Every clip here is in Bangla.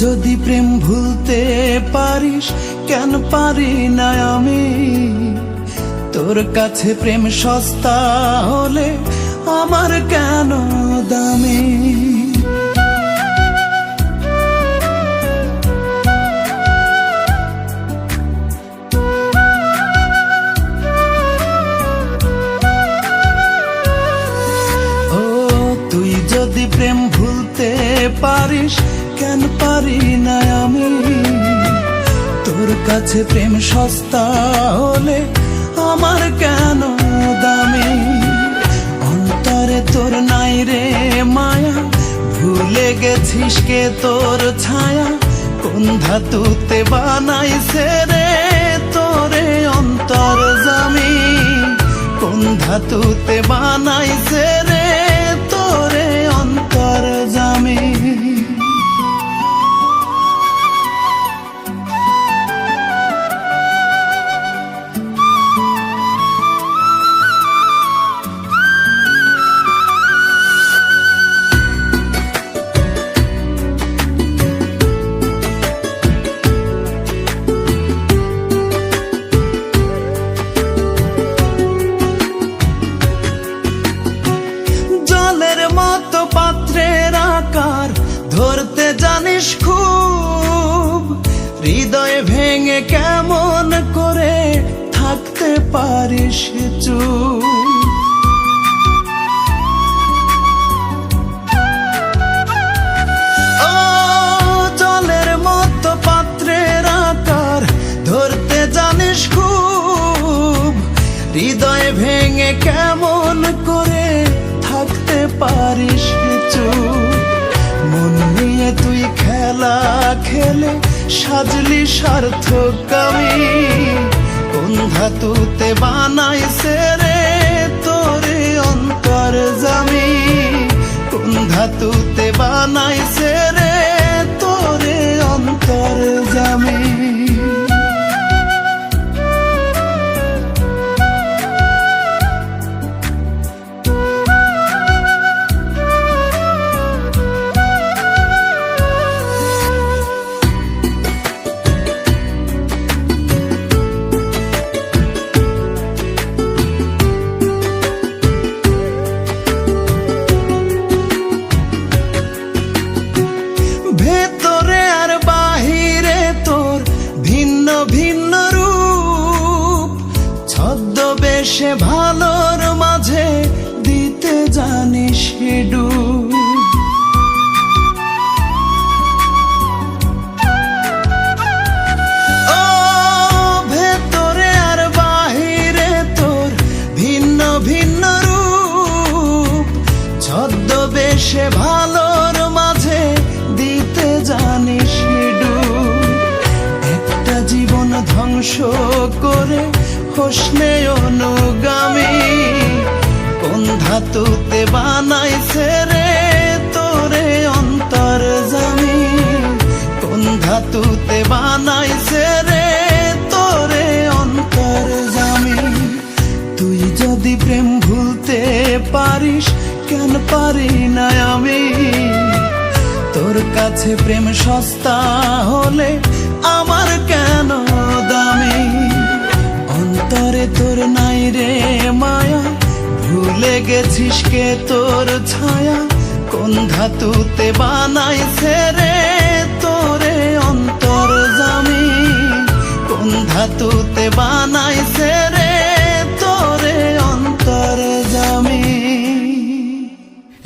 যদি প্রেম ভুলতে পারিস, কেন পারি না আমি? তোর কাছে প্রেম সস্তা হলে আমার কেন দামি? ও তুই যদি প্রেম ভুলতে পারিস, কেন পারি না আমি? তোর কাছে প্রেম সস্তা হলে আমার কেন দামি? অন্তরে তোর নাই রে মায়া, ভুলে গেছিস কে তোর ছায়া? কোন ধাতুতে বানাইছে রে তোরে অন্তর জামি? কোন ধাতুতে বানাইছে রে তোরে অন্তর জামি? পাত্রের আকার ধরতে জানিস খুব, হৃদয় ভেঙে কেমন করে থাকতে পারিস চুপ? ও জলের মতো পাত্রের আকার ধরতে জানিস খুব, হৃদয় ভেঙে কেমন করে থাকতে পারিস চুপ? মন নিয়ে তুই খেলা খেলে সাজলি সার্থক আমি? কোন ধাতুতে বানাইছে রে তোরে অন্তর জামি? কোন ধাতুতে বানাইছে রে তোরে অন্তর জামি? ভেতরে আর বাহিরে তোর ভিন্ন ভিন্ন রূপ, ছদ্মবেশে ভালোর মাঝে দিতে জানিস ডুব। ও ভেতরে আর বাহিরে তোর ভিন্ন ভিন্ন রূপ, ছদ্মবেশে ভালোর মাঝে দিতে জানিস ডুব। একটা জীবন ধ্বংস করে হোসনে অনুগামী, কোন ধাতুতে বানাইছে রে তোরে অন্তর জামি? কোন ধাতুতে বানাইছে রে তোরে অন্তর জামি? তুই যদি প্রেম ভুলতে পারিস, কেন পারি না আমি? তোর কাছে প্রেম সস্তা হলে আমার কেন দামি? অন্তরে তোর নাই রে মায়া, ভুলে গেছিস কে তোর ছায়া? কোন ধাতুতে বানাইছে রে তোরে অন্তর জামি? কোন ধাতুতে বানাইছে রে তোরে অন্তর জামি?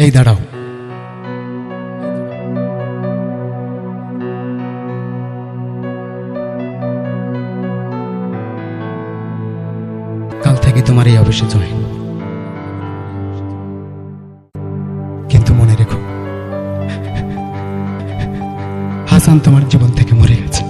এই দাঁড়াও, কাল থেকে তোমার এই অফিসে জয়েন। কিন্তু মনে রেখো, হাসান তোমার জীবন থেকে মরে গেছে।